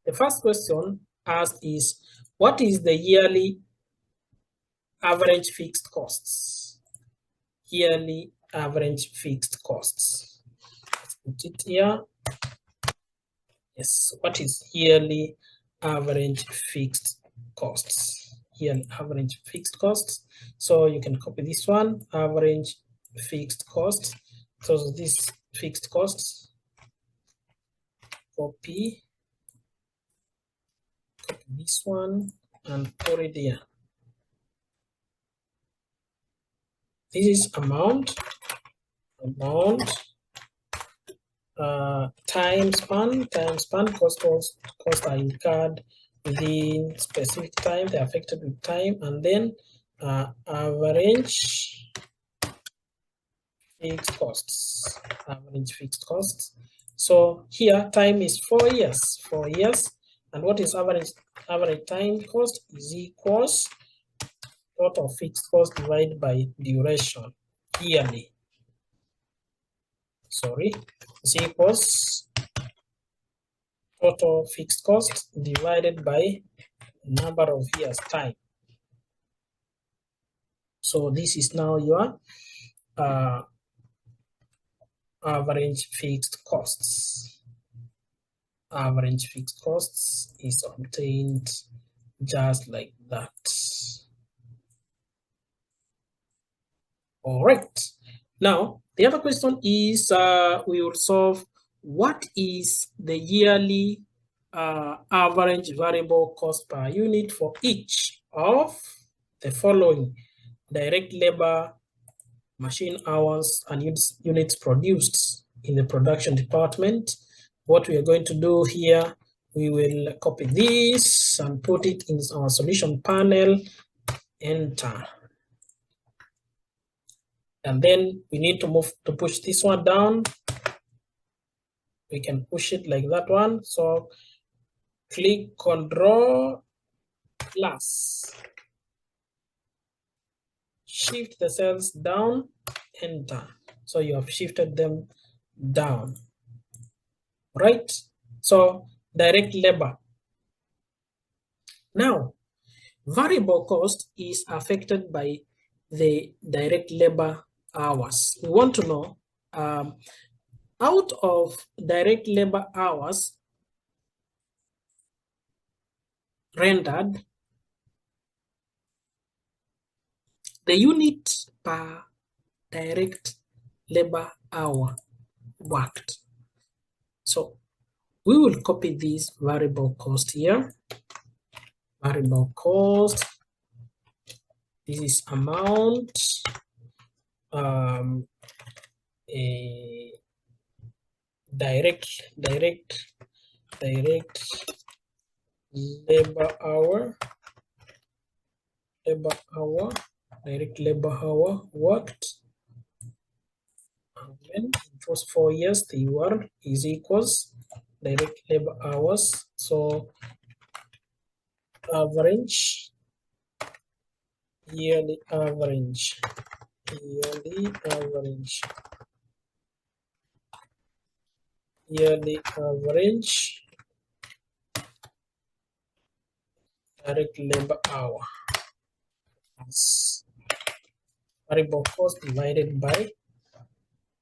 The first question asked is, what is the yearly average fixed costs? Yearly average fixed costs. Let's put it here. Yes, what is yearly average fixed costs? Yearly average fixed costs. So you can copy this one, average fixed costs. So this fixed costs, copy this one and put it here. This is amount, time span, cost are incurred within specific time, they're affected with time, and then average fixed costs, average fixed costs. So here time is 4 years, 4 years, and what is average time cost is equals total fixed cost divided by duration yearly. Sorry, is equals total fixed cost divided by number of years time. So this is now your average fixed costs. Average fixed costs is obtained just like that. All right. Now, the other question is we will solve what is the yearly average variable cost per unit for each of the following: direct labor, machine hours, and units produced in the production department. What we are going to do here, we will copy this and put it in our solution panel, enter. And then we need to push this one down. We can push it like that one. So click Ctrl+, shift the cells down, enter. So you have shifted them down, right? So direct labor. Now, variable cost is affected by the direct labor hours. We want to know out of direct labor hours rendered, the unit per direct labor hour worked. So we will copy this variable cost here. Variable cost, this is amount, a direct labor hour, direct labor hour worked. And then it was 4 years, the word is equals direct labor hours. So average, yearly average, direct labor hour. That's variable cost divided by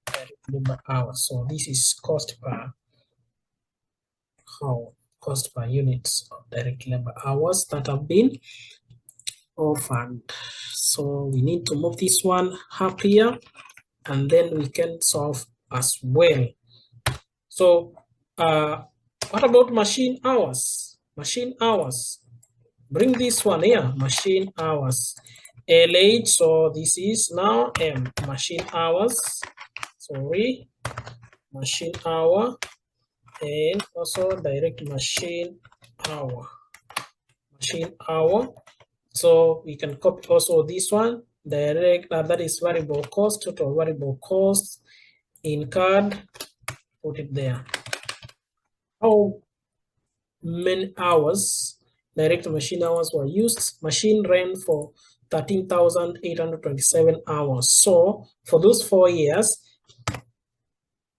direct labor hour. So this is cost per units of direct labor hours that have been offered. So we need to move this one up here, and then we can solve as well. So what about machine hours? Machine hours. Bring this one here, machine hours. LH, so this is now M, machine hours. Sorry, machine hour, and also direct machine hour. So we can copy also this one, direct, that is variable cost, total variable cost incurred, put it there. How many hours direct machine hours were used? Machine ran for 13,827 hours. So for those 4 years,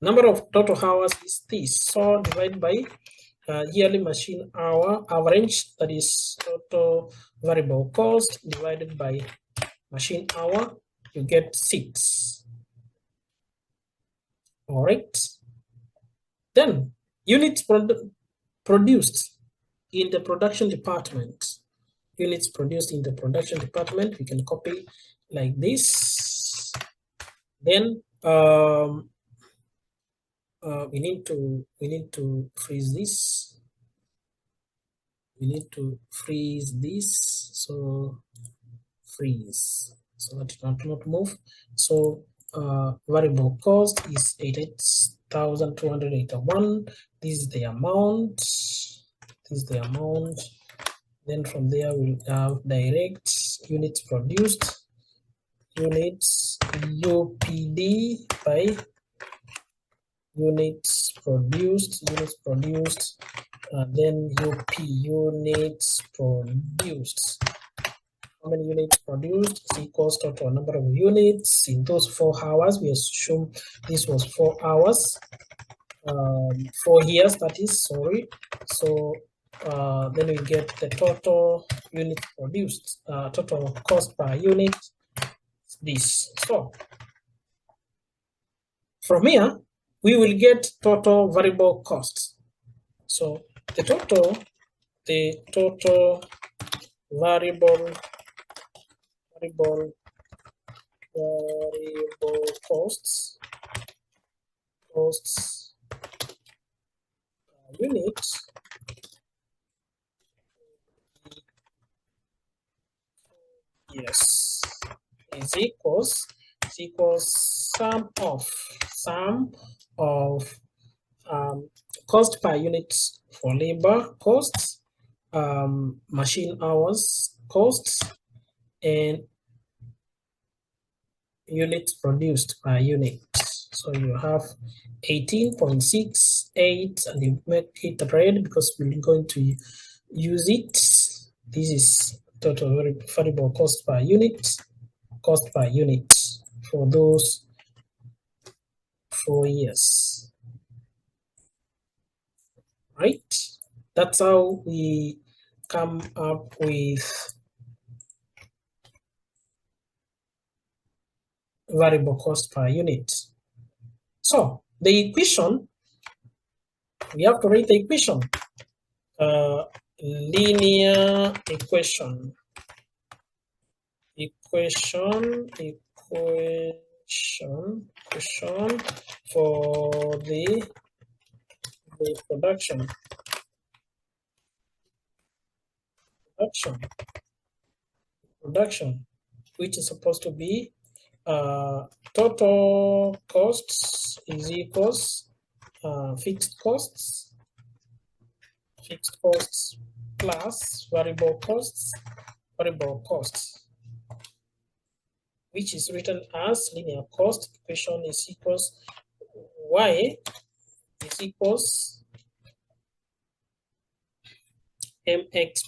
number of total hours is this. So divide by yearly machine hour average, that is total variable cost divided by machine hour, you get 6. All right. Then units produced in the production department. Units produced in the production department, we can copy like this. Then we need to freeze this. We need to freeze this. So freeze so that it not move. So variable cost is 88,281. This is the amount. This is the amount. Then from there we'll have direct units produced, units UPD by units produced, and then UP, units produced. How many units produced is equals total number of units in those 4 hours. We assume this was 4 hours, 4 years, that is, sorry. So then we get the total unit produced, total cost per unit, this. So from here, we will get total variable costs. So the total variable costs unit yes is equals sum of cost per unit for labor costs, machine hours costs, and units produced per unit. So you have 18.68, and you make it red because we're going to use it. This is total variable cost per unit for those 4 years. Right? That's how we come up with variable cost per unit. So the equation, we have to write the equation, linear equation for the production, which is supposed to be total costs is equals fixed costs plus variable costs, which is written as linear cost equation is equals y is equals mx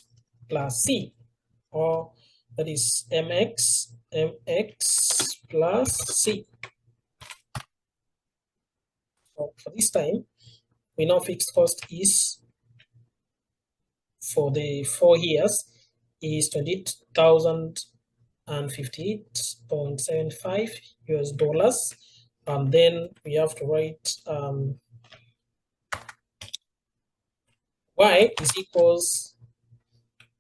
plus c, or that is mx plus c. So for this time, we know fixed cost is for the 4 years is $20,058.75 US, and then we have to write y is equals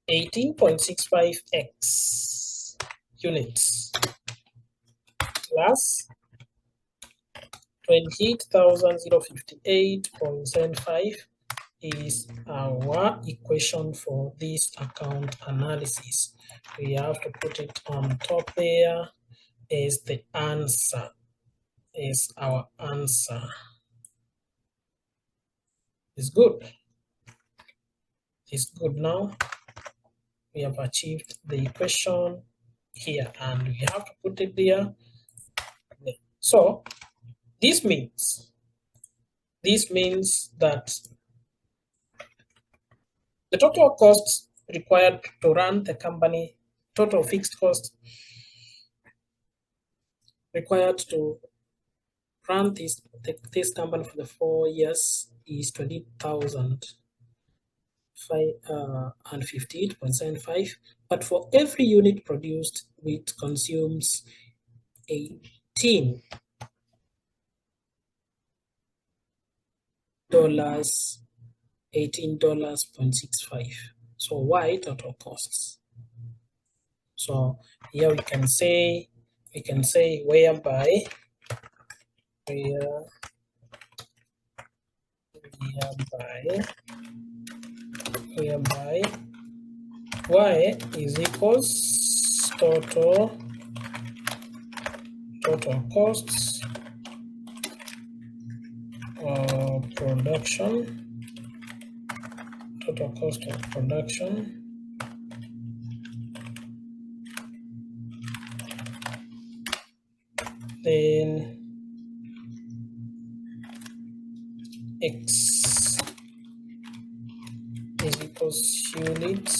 18.65x units plus 28,058.75 is our equation for this account analysis. We have to put it on top there is the answer, is our answer. It's good. It's good now. We have achieved the equation here, and we have to put it there. So this means that the total costs required to run the company, total fixed cost required to run this company for the 4 years is 20,000 and 58.75, but for every unit produced, it consumes $18. $18.65. So why total costs? So here we can say whereby y is equals total costs of production, total cost of production then x is equals units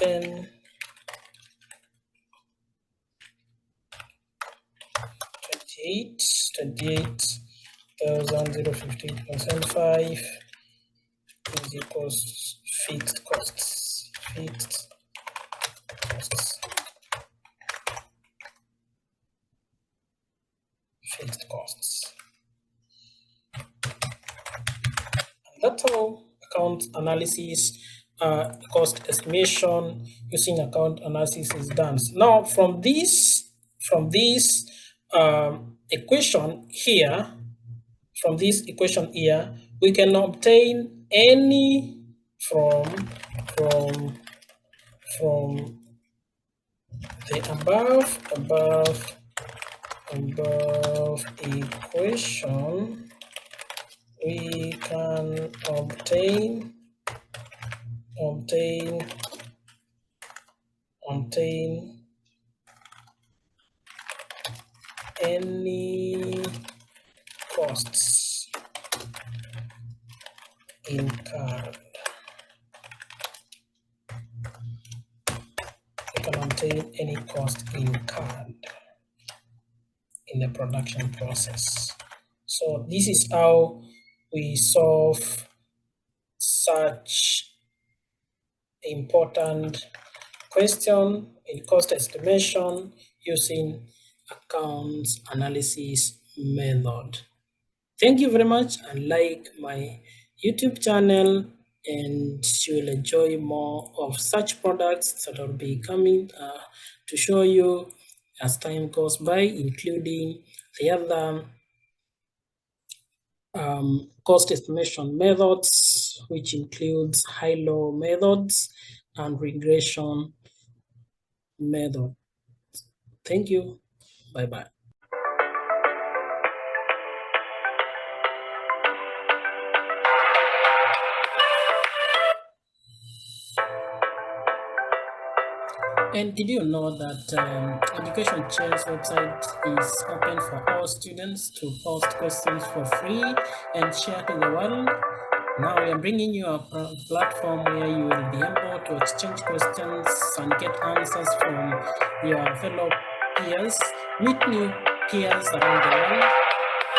then 28,015.75 is equals fixed costs. And that's how account analysis, cost estimation using account analysis is done. Now, from this equation here, we can obtain any from the above equation. We can obtain any costs incurred. We can obtain any cost incurred in the production process. So this is how we solve such important question in cost estimation using accounts analysis method. Thank you very much, and like my YouTube channel, and you will enjoy more of such products that will be coming to show you as time goes by, including the other cost estimation methods, which includes high-low methods and regression method. Thank you. Bye-bye. And did you know that Education Chair's website is open for all students to post questions for free and share to the world? Now we are bringing you a platform where you will be able to exchange questions and get answers from your fellow peers, meet new peers around the world,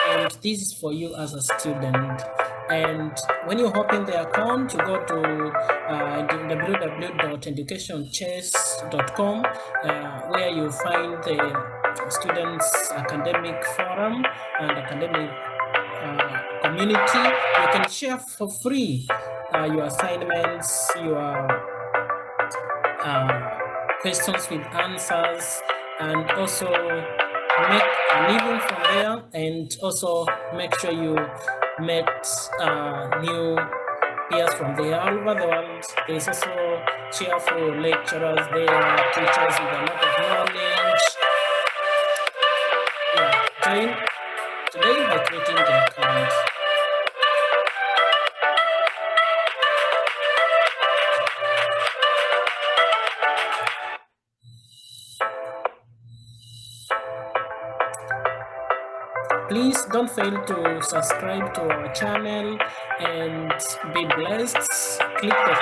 and this is for you as a student. And when you open the account, you go to www.educationchess.com, where you find the students' academic forum and academic community. You can share for free your assignments, your questions with answers, and also make a living from there, and also make sure you met new peers from there all over the world. There's also cheerful lecturers there, teachers with a lot of knowledge. Join today by creating the account. Please don't fail to subscribe to our channel and be blessed. Click the